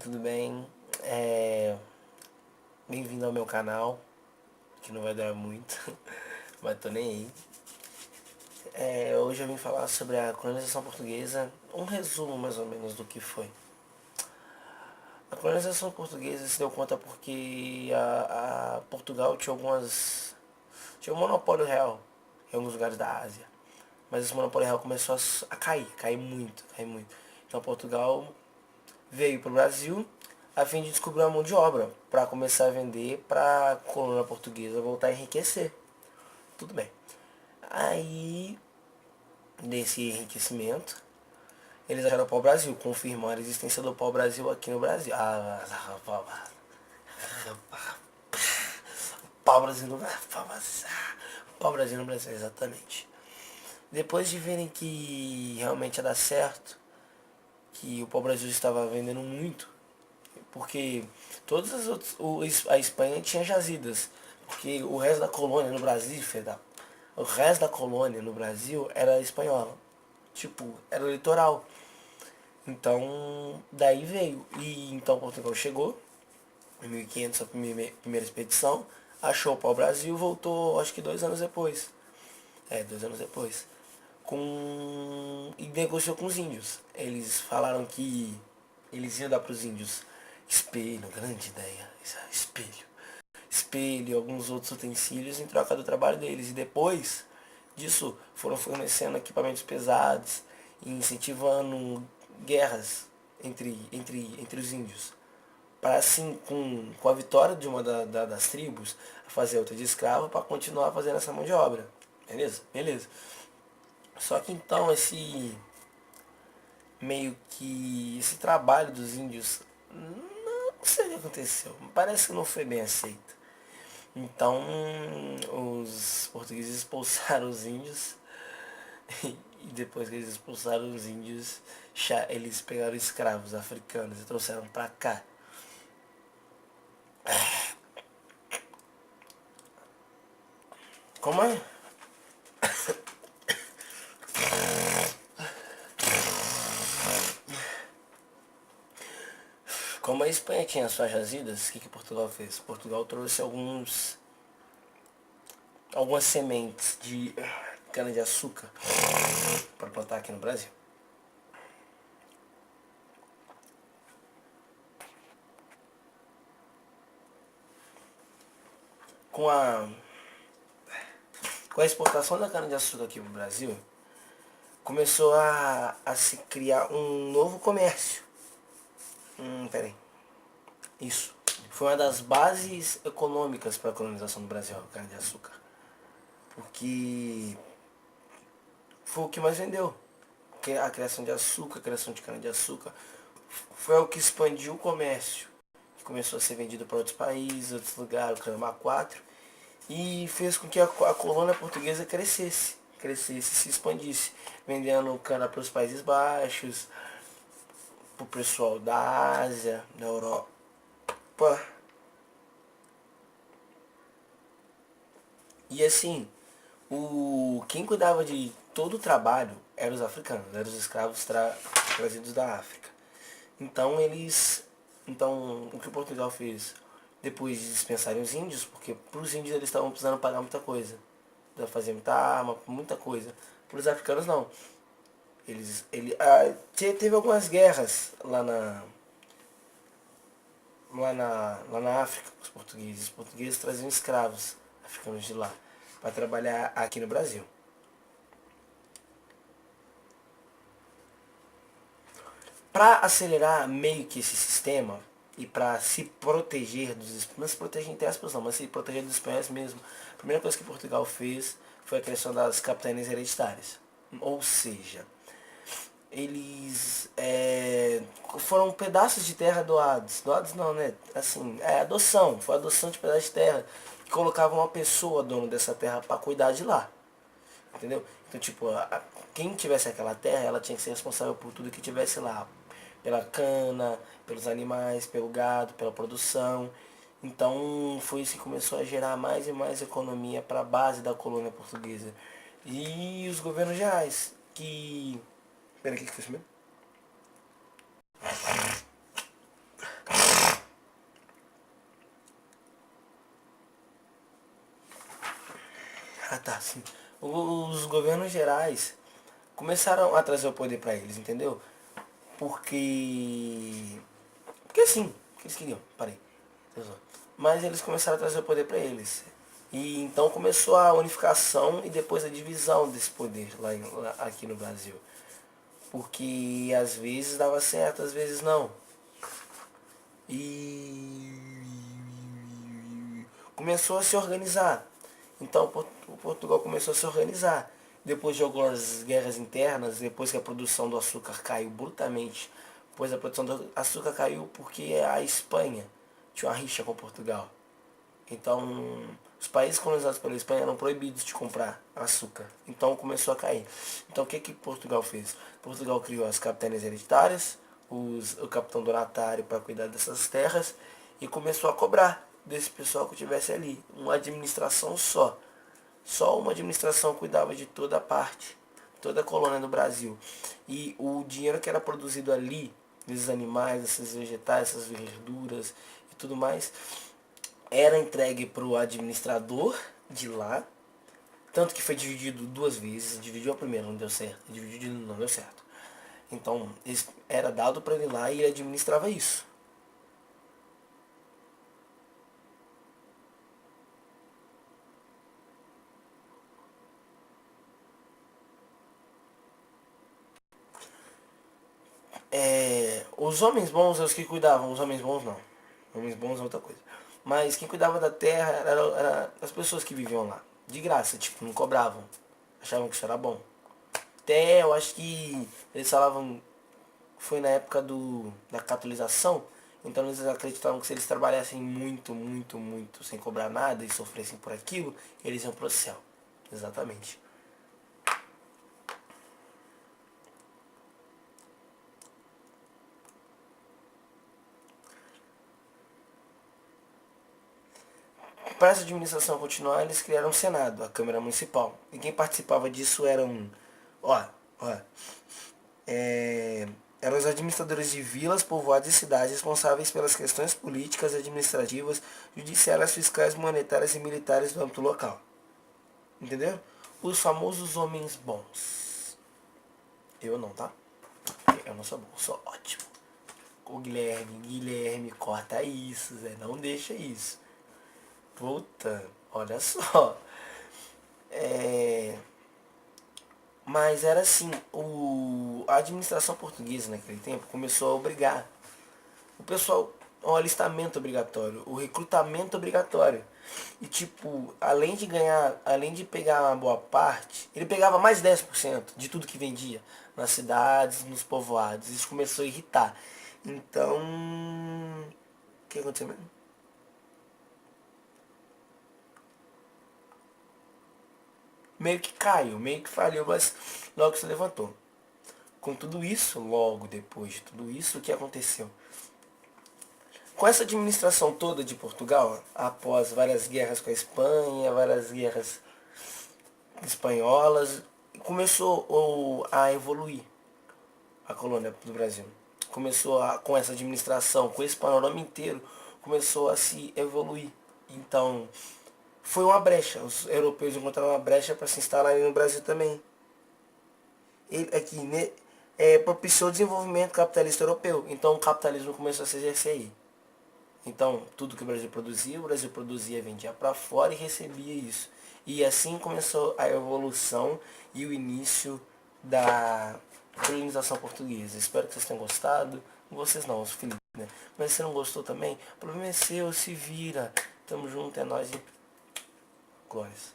tudo bem? Bem-vindo ao meu canal, que não vai durar muito, mas tô nem aí. Hoje eu vim falar sobre a colonização portuguesa, um resumo mais ou menos do que foi. A colonização portuguesa se deu conta porque a Portugal tinha um monopólio real em alguns lugares da Ásia. Mas esse monopólio real começou a cair muito, cair muito. Então Portugal veio para o Brasil a fim de descobrir uma mão de obra para começar a vender para a colônia portuguesa voltar a enriquecer. Tudo bem. Aí, nesse enriquecimento, eles acharam o pau-brasil, confirmaram a existência do pau-brasil aqui no Brasil. Pau-brasil no Brasil. Pau-brasil no Brasil, exatamente. Depois de verem que realmente ia dar certo, que o pau-brasil estava vendendo muito, porque todas as outras, a Espanha tinha jazidas, porque o resto da colônia no Brasil, o resto da colônia no Brasil era espanhola, tipo, era o litoral. Então, daí veio, e então Portugal chegou, em 1500 a primeira expedição, achou o pau-brasil, voltou acho que 2 anos depois, 2 anos depois, e negociou com os índios. Eles falaram que eles iam dar para os índios espelho, grande ideia, espelho e alguns outros utensílios em troca do trabalho deles. E depois disso foram fornecendo equipamentos pesados e incentivando guerras entre os índios. Para assim, com a vitória de uma das tribos, fazer outra de escravo para continuar fazendo essa mão de obra. Beleza? Beleza. Só que então esse trabalho dos índios, não sei o que aconteceu, parece que não foi bem aceito. Então os portugueses expulsaram os índios e depois que eles expulsaram os índios, eles pegaram escravos africanos e trouxeram pra cá. Como é? Como a Espanha tinha suas jazidas, o que Portugal fez? Portugal trouxe algumas sementes de cana-de-açúcar para plantar aqui no Brasil. Com a exportação da cana-de-açúcar aqui no Brasil, começou a se criar um novo comércio. Peraí. Isso. Foi uma das bases econômicas para a colonização do Brasil, a cana-de-açúcar. Porque foi o que mais vendeu. A criação de açúcar, a criação de cana-de-açúcar, foi o que expandiu o comércio. Que começou a ser vendido para outros países, outros lugares, o Canamá 4. E fez com que a colônia portuguesa crescesse, se expandisse, vendendo cana para os Países Baixos, para o pessoal da Ásia, da Europa. E assim, quem cuidava de todo o trabalho eram os africanos, eram os escravos trazidos da África. Então o que Portugal fez? Depois de dispensarem os índios, porque para os índios eles estavam precisando pagar muita coisa. Fazer muita arma, muita coisa. Para os africanos não. Teve algumas guerras lá na África com os portugueses. Os portugueses traziam escravos africanos de lá para trabalhar aqui no Brasil. Para acelerar meio que esse sistema e para se proteger não se proteger entre aspas não, mas se proteger dos espanhóis mesmo, a primeira coisa que Portugal fez foi a criação das capitanias hereditárias. Ou seja, eles foram pedaços de terra doados não, né? Assim, adoção, foi adoção de pedaços de terra que colocavam uma pessoa dono dessa terra para cuidar de lá, entendeu? Então tipo, quem tivesse aquela terra, ela tinha que ser responsável por tudo que tivesse lá, pela cana, pelos animais, pelo gado, pela produção. Então foi isso que começou a gerar mais e mais economia para a base da colônia portuguesa. E os governos reais, que... Pera, o que foi isso mesmo? Ah, tá, sim. Os governos gerais começaram a trazer o poder pra eles, entendeu? Porque... Porque assim, que eles queriam, parei. Mas eles começaram a trazer o poder pra eles. E então começou a unificação e depois a divisão desse poder aqui no Brasil. Porque às vezes dava certo, às vezes não. E começou a se organizar. Então o Portugal começou a se organizar. Depois de algumas guerras internas, depois que a produção do açúcar caiu brutalmente, pois a produção do açúcar caiu porque a Espanha tinha uma rixa com Portugal. Então, os países colonizados pela Espanha eram proibidos de comprar açúcar. Então começou a cair. Então o que que Portugal fez? Portugal criou as capitanias hereditárias, o capitão donatário para cuidar dessas terras e começou a cobrar desse pessoal que tivesse ali. Uma administração só. Só uma administração cuidava de toda a parte, toda a colônia do Brasil. E o dinheiro que era produzido ali, desses animais, esses vegetais, essas verduras e tudo mais, era entregue para o administrador de lá, tanto que foi dividido duas vezes, dividiu a primeira, não deu certo, dividiu não deu certo. Então, era dado para ele lá e ele administrava isso. Os homens bons eram os que cuidavam, os homens bons não. Homens bons é outra coisa. Mas quem cuidava da terra era as pessoas que viviam lá. De graça, tipo, não cobravam. Achavam que isso era bom. Até eu acho que eles falavam, foi na época da catolização, então eles acreditavam que se eles trabalhassem muito, muito, muito, sem cobrar nada e sofressem por aquilo, eles iam pro céu. Exatamente. Para essa administração continuar, eles criaram um Senado, a Câmara Municipal. E quem participava disso eram, ó, ó, é, eram os administradores de vilas, povoados e cidades responsáveis pelas questões políticas, administrativas, judiciárias, fiscais, monetárias e militares do âmbito local. Entendeu? Os famosos homens bons. Eu não, tá? Eu não sou bom, sou ótimo. O Guilherme, corta isso, Zé, não deixa isso. Puta, olha só. É... Mas era assim, a administração portuguesa naquele tempo começou a obrigar o pessoal ao alistamento obrigatório, o recrutamento obrigatório. E tipo, além de ganhar, além de pegar uma boa parte, ele pegava mais 10% de tudo que vendia nas cidades, nos povoados. Isso começou a irritar. Então, o que aconteceu mesmo? Meio que caiu, meio que falhou, mas logo se levantou. Com tudo isso, logo depois de tudo isso, o que aconteceu? Com essa administração toda de Portugal, após várias guerras com a Espanha, várias guerras espanholas, começou a evoluir a colônia do Brasil. Com essa administração, com esse panorama inteiro, começou a se evoluir. Então, foi uma brecha. Os europeus encontraram uma brecha para se instalarem no Brasil também. Ele aqui, né, propiciou o desenvolvimento capitalista europeu. Então, o capitalismo começou a se exercer aí. Então, tudo que o Brasil produzia, vendia para fora e recebia isso. E assim começou a evolução e o início da colonização portuguesa. Espero que vocês tenham gostado. Vocês não, os Felipe, né? Mas se você não gostou também, o problema é seu, se vira. Tamo junto, é nóis e glórias.